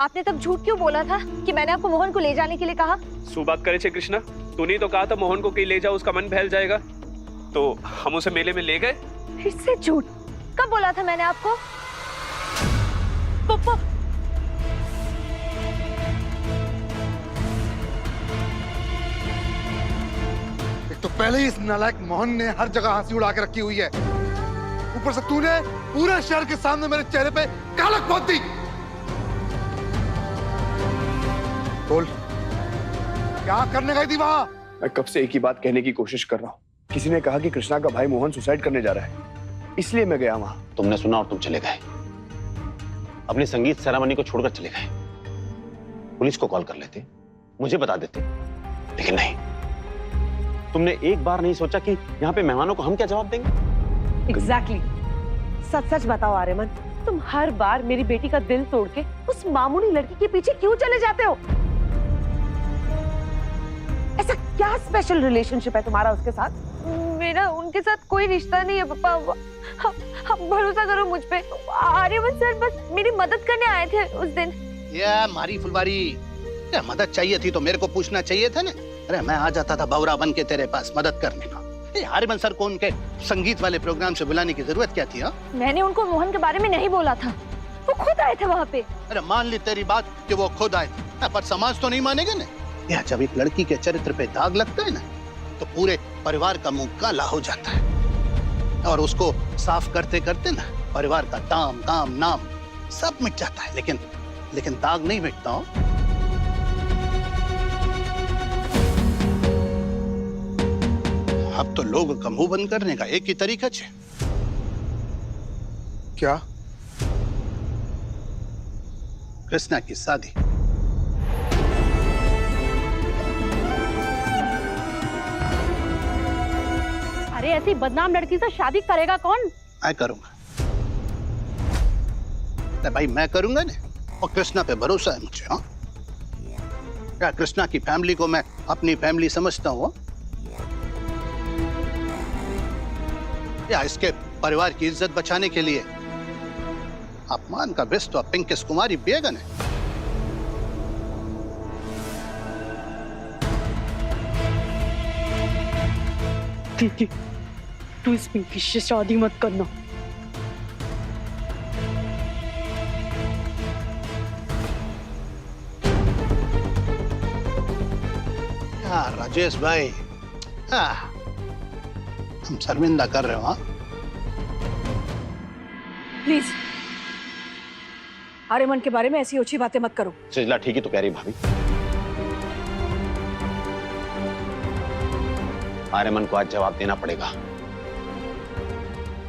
आपने तब झूठ क्यों बोला था कि मैंने आपको मोहन को ले जाने के लिए कहा? શું बात करे छे कृष्णा? तूने तो कहा था मोहन को कहीं ले जाओ, उसका मन बहल जाएगा। तो हम उसे मेले में ले गए। फिर से झूठ। कब बोला था मैंने आपको? पप्पा तो पहले ही इस नालायक मोहन ने हर जगह हंसी उड़ा के रखी हुई है, ऊपर से तूने पूरे शहर के सामने मेरे चेहरे पे कालक पोत दी। बोल, क्या करने गई थी वहां? मैं कब से एक ही बात कहने की कोशिश कर रहा हूँ। किसी ने कहा कि कृष्णा का भाई मोहन सुसाइड करने जा रहा है, इसलिए मैं गया वहां। तुमने सुना और तुम चले गए, अपनी संगीत सेरेमनी को छोड़कर चले गए। पुलिस को कॉल कर लेते, मुझे बता देते, लेकिन नहीं। तुमने एक बार नहीं सोचा कि यहाँ पे मेहमानों को हम क्या जवाब देंगे? एग्जैक्टली। सच सच बताओ आर्यमन, तुम हर बार मेरी बेटी का दिल तोड़ के उस मामूली लड़की के पीछे क्यों चले जाते हो? ऐसा क्या स्पेशल रिलेशनशिप है तुम्हारा उसके साथ? मेरा उनके साथ कोई रिश्ता नहीं है पापा। आप भरोसा करो मुझ पे। आर्यमन सर बस मेरी मदद करने आए थे उस दिन। या मारी फुलवारी, या मदद चाहिए थी तो मेरे को पूछना चाहिए था ना। अरे मैं आ जाता था बौरा बन के तेरे पास मदद करने का। आर्यमन सर को उनके संगीत वाले प्रोग्राम से बुलाने की जरूरत क्या थी? हा? मैंने उनको मोहन के बारे में नहीं बोला था, वो खुद आए थे वहाँ पे। अरे मान ली तेरी बात कि वो खुद आए थे, पर समाज तो नहीं मानेगा ना। या जब एक लड़की के चरित्र पे दाग लगता है ना, तो पूरे परिवार का मुंह काला हो जाता है, और उसको साफ करते करते ना परिवार का दाम दाम नाम सब मिट जाता है, लेकिन दाग नहीं मिटता हो। अब तो लोग का मुंह बंद करने का एक ही तरीका है। क्या? कृष्णा की शादी। अरे ऐसी बदनाम लड़की से शादी करेगा कौन? मैं करूंगा। भाई मैं करूंगा ना, और कृष्णा पे भरोसा है मुझे। हाँ, क्या कृष्णा की फैमिली को मैं अपनी फैमिली समझता हूँ? या इसके परिवार की इज्जत बचाने के लिए अपमान का विष तो पिंकेश कुमारी पिएगा ना। दीदी, तू इस पिंकी से शादी मत करना। राजेश भाई, हम शर्मिंदा कर रहे हो। हाँ, प्लीज आर्यमन के बारे में ऐसी ओछी बातें मत करो। सृजला ठीक ही तो कह रही भाभी। आर्यमन को आज जवाब देना पड़ेगा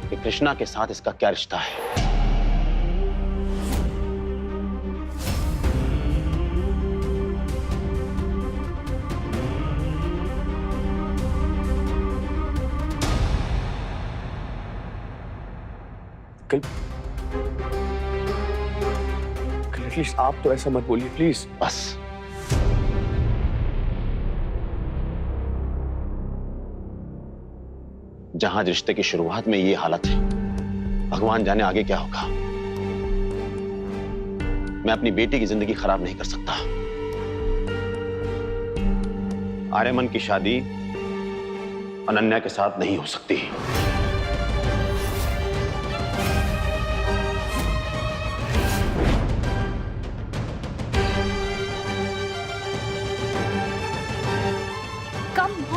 कि कृष्णा के साथ इसका क्या रिश्ता है। एटलीस्ट आप तो ऐसा मत बोलिए प्लीज। बस जहां रिश्ते की शुरुआत में ये हालत है, भगवान जाने आगे क्या होगा। मैं अपनी बेटी की जिंदगी खराब नहीं कर सकता। आर्यमन की शादी अनन्या के साथ नहीं हो सकती।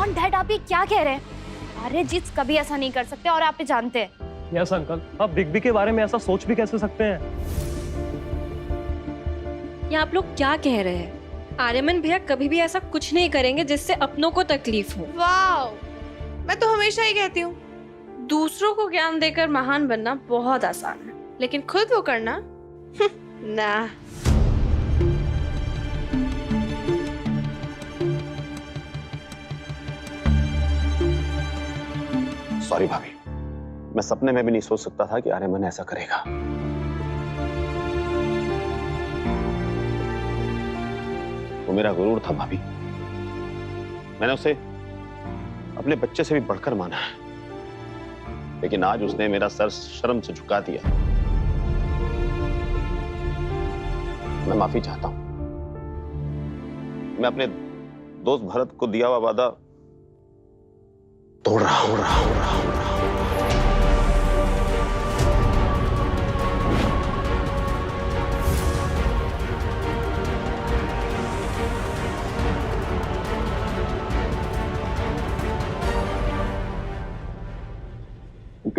डैड आप ये क्या कह रहे हैं? अरे जिस कभी ऐसा नहीं कर सकते और आप ये जानते हैं। यस अंकल, आप बिग बी के बारे में ऐसा सोच भी कैसे सकते हैं? ये आप लोग क्या कह रहे हैं? आर्यमन भैया कभी भी ऐसा कुछ नहीं करेंगे जिससे अपनों को तकलीफ हो। वाओ, मैं तो हमेशा ही कहती हूँ दूसरों को ज्ञान देकर महान बनना बहुत आसान है, लेकिन खुद वो करना ना। सॉरी भाभी, मैं सपने में भी नहीं सोच सकता था कि आर्यमन ऐसा करेगा। वो मेरा गुरूर था भाभी। मैंने उसे अपने बच्चे से भी बढ़कर माना है, लेकिन आज उसने मेरा सर शर्म से झुका दिया। मैं माफी चाहता हूं। मैं अपने दोस्त भरत को दिया हुआ वादा तोड़ रहा हूं।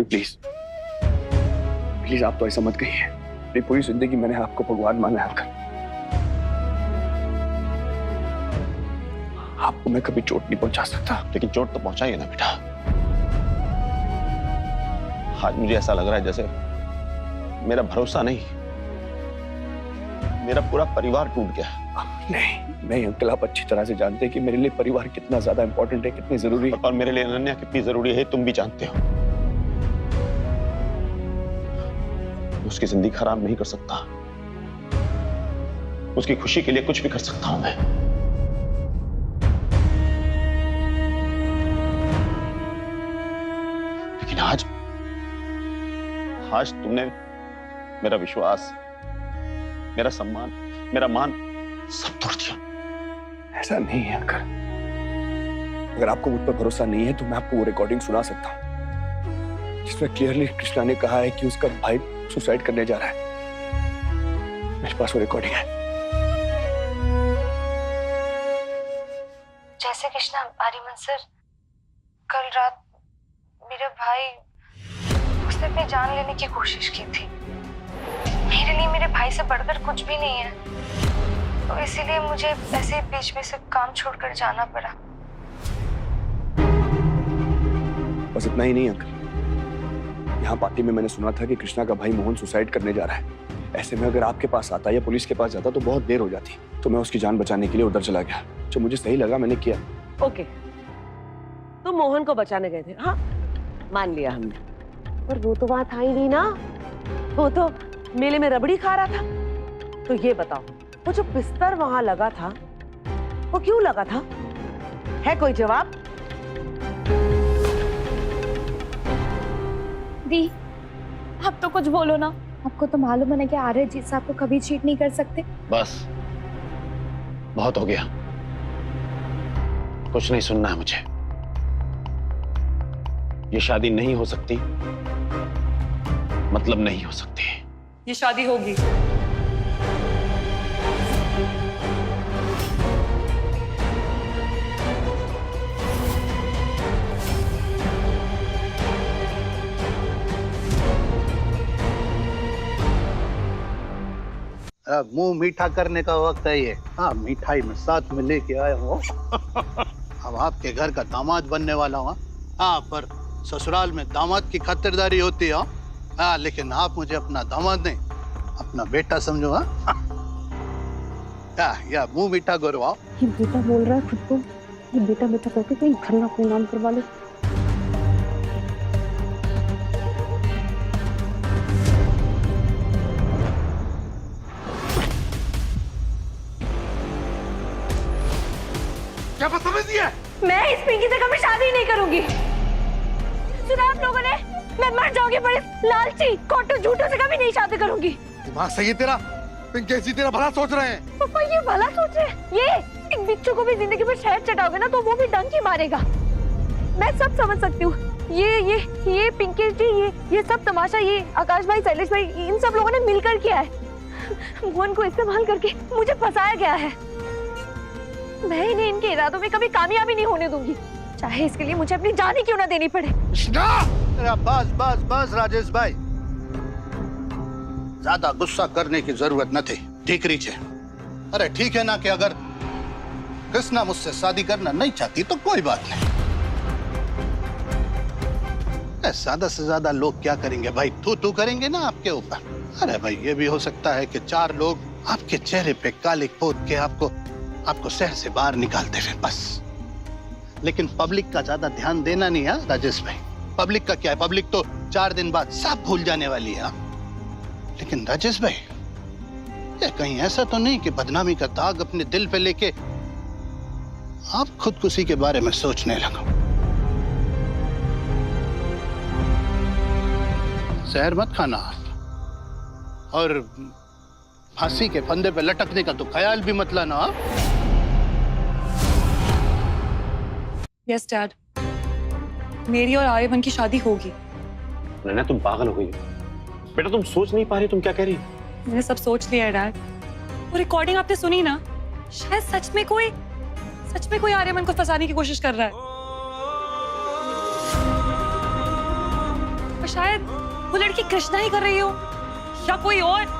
प्लीज प्लीज, आप तो ऐसा मत कहिए। मेरी पूरी जिंदगी मैंने आपको भगवान माना है अंकल। आपको मैं कभी चोट नहीं पहुंचा सकता। लेकिन चोट तो पहुंचाई है ना बेटा। आज मुझे ऐसा लग रहा है जैसे मेरा भरोसा नहीं, मेरा पूरा परिवार टूट गया। नहीं अंकल, आप अच्छी तरह से जानते हैं कि मेरे लिए परिवार कितना ज्यादा इंपॉर्टेंट है, कितनी जरूरी है। और मेरे लिए अनन्या कितनी जरूरी है तुम भी जानते हो। उसकी जिंदगी खराब नहीं कर सकता, उसकी खुशी के लिए कुछ भी कर सकता हूं मैं। लेकिन आज तुमने मेरा विश्वास, मेरा सम्मान, मेरा मान सब तोड़ दिया। ऐसा नहीं है अंकल। अगर आपको मुझ पर भरोसा नहीं है तो मैं आपको वो रिकॉर्डिंग सुना सकता हूं जिसमें क्लियरली कृष्णा ने कहा है कि उसका भाई सुसाइड करने जा रहा है। मेरे पास वो रिकॉर्डिंग है। जैसे कृष्णा, आर्यमन सर, कल रात मेरा भाई, उसने अपनी जान लेने की कोशिश की थी। मेरे लिए मेरे भाई से बढ़कर कुछ भी नहीं है, तो इसीलिए मुझे ऐसे बीच में से काम छोड़कर जाना पड़ा। बस इतना ही नहीं अंकल, यहाँ पार्टी में मैंने सुना था कि कृष्णा का भाई मोहन सुसाइड करने जा रहा है। ऐसे में अगर आपके पास आता या पुलिस के पास जाता तो बहुत देर हो जाती, तो मैं उसकी जान बचाने के लिए उधर चला गया। जो मुझे सही लगा मैंने किया। ओके, तो मोहन को बचाने गए थे, हाँ मान लिया हमने, पर वो तो वहां था ही नहीं ना। वो तो मेले में रबड़ी खा रहा था। तो ये बताओ, वो जो बिस्तर वहां लगा था वो क्यों लगा था? है कोई जवाब? दी, आप तो कुछ बोलो ना। आपको तो मालूम है ना कि आर्य जी साहब को कभी चीट नहीं कर सकते। बस बहुत हो गया, कुछ नहीं सुनना है मुझे। ये शादी नहीं हो सकती, मतलब नहीं हो सकती। ये शादी होगी। मुंह मीठा करने का वक्त है ये। हाँ, मिठाई में साथ में लेके आया हूँ। अब आपके घर का दामाद बनने वाला हूँ। हाँ, पर ससुराल में दामाद की खातिरदारी होती है। हाँ, लेकिन आप मुझे अपना दामाद नहीं, अपना बेटा समझो। हाँ, या मुंह मीठा करवाओ। ये बेटा बोल रहा है खुद को, ये बेटा बेटा करके कहीं घर ना कोई नाम करवा ले। क्या बदतमीजी है? मैं इस पिंकी से कभी शादी नहीं करूंगी। सुना आप लोगों ने? मैं मर जाऊंगी पर इस लालची खोटू झूठों से कभी नहीं शादी करूंगी। दिमाग सही है तेरा? पिंकी जी तेरा भला सोच रहे हैं। पापा ये भला सोच रहे हैं? ये एक बिच्छू को भी जिंदगी में शहद चटाओगे ना तो वो भी डंकी मारेगा। मैं सब समझ सकती हूँ। ये पिंकी जी, ये सब तमाशा ये आकाश भाई, शैलेश भाई, इन सब लोगों ने मिलकर किया है। मोहन को इस्तेमाल करके मुझे फंसाया गया है। मैं इन्हें इनके इरादों में कभी कामयाबी नहीं होने दूंगी, चाहे इसके लिए मुझे अपनी जान ही क्यों ना देनी पड़े। बस राजेश भाई, ज्यादा गुस्सा करने की जरूरत न थी। ठीक रीचे। अरे ठीक है ना कि अगर कृष्णा मुझसे शादी करना नहीं चाहती तो कोई बात नहीं। ज्यादा से ज्यादा लोग क्या करेंगे भाई? तू करेंगे ना आपके ऊपर। अरे भाई, ये भी हो सकता है कि 4 लोग आपके चेहरे पे कालिक पोत के आपको शहर से बाहर निकालते फिर बस। लेकिन पब्लिक का ज्यादा ध्यान देना नहीं है राजेश भाई। पब्लिक का क्या है? पब्लिक तो 4 दिन बाद सब भूल जाने वाली है। लेकिन राजेश भाई, ये कहीं ऐसा तो नहीं कि बदनामी का दाग अपने दिल पे लेके आप खुदकुशी के बारे में सोचने लगो? जहर मत खाना और फांसी के फंदे पे लटकने का तो ख्याल भी मत लाना। यस डैड, मेरी और आर्यमन की शादी होगी। नैना तुम पागल हो गई हो। बेटा तुम सोच नहीं पा रही, तुम क्या कह रही हो? मैंने सब सोच लिया है डैड। वो रिकॉर्डिंग आपने सुनी ना, शायद सच में कोई आर्यमन को फंसाने की कोशिश कर रहा है। और शायद वो लड़की कृष्णा ही कर रही हो या कोई और।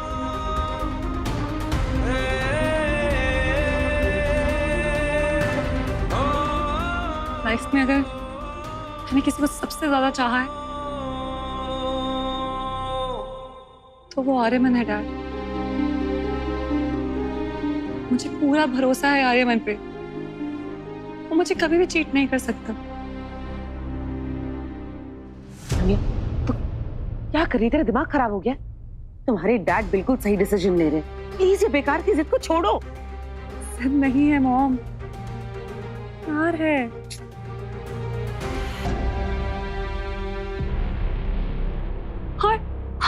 लाइफ में अगर मैंने किसी को सबसे ज्यादा चाहा है तो वो आर्यमन है डैड। मुझे पूरा भरोसा है आर्यमन पे, वो मुझे कभी भी चीट नहीं कर सकता। तो क्या कर रही, तेरा दिमाग खराब हो गया? तुम्हारे डैड बिल्कुल सही डिसीजन ले रहे हैं। प्लीज ये बेकार की जिद को छोड़ो। जिद नहीं है मॉम, प्यार है। और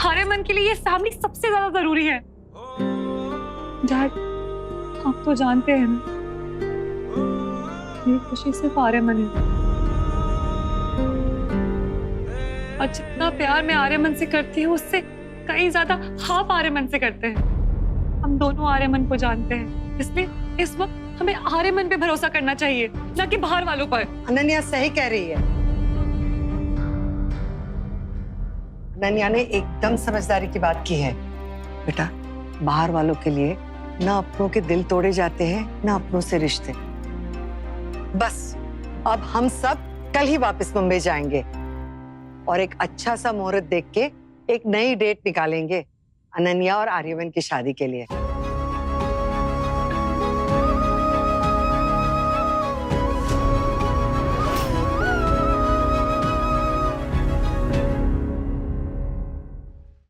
आर्यमन के लिए ये फैमिली सबसे ज्यादा जरूरी है। डैड आप तो जानते हैं ना, मेरी खुशी सिर्फ आर्यमन है। और जितना प्यार मैं आर्यमन से करती हूँ उससे कहीं ज्यादा हाफ आर्यमन से करते हैं। हम दोनों आर्यमन को जानते हैं, इसलिए इस वक्त हमें आर्यमन पे भरोसा करना चाहिए, ना कि बाहर वालों पर। अनन्या सही कह रही है। अनन्या ने एकदम समझदारी की बात की है। बेटा बाहर वालों के लिए ना अपनों के दिल तोड़े जाते हैं ना अपनों से रिश्ते। बस अब हम सब कल ही वापस मुंबई जाएंगे और एक अच्छा सा मुहूर्त देख के एक नई डेट निकालेंगे अनन्या और आर्यमन की शादी के लिए।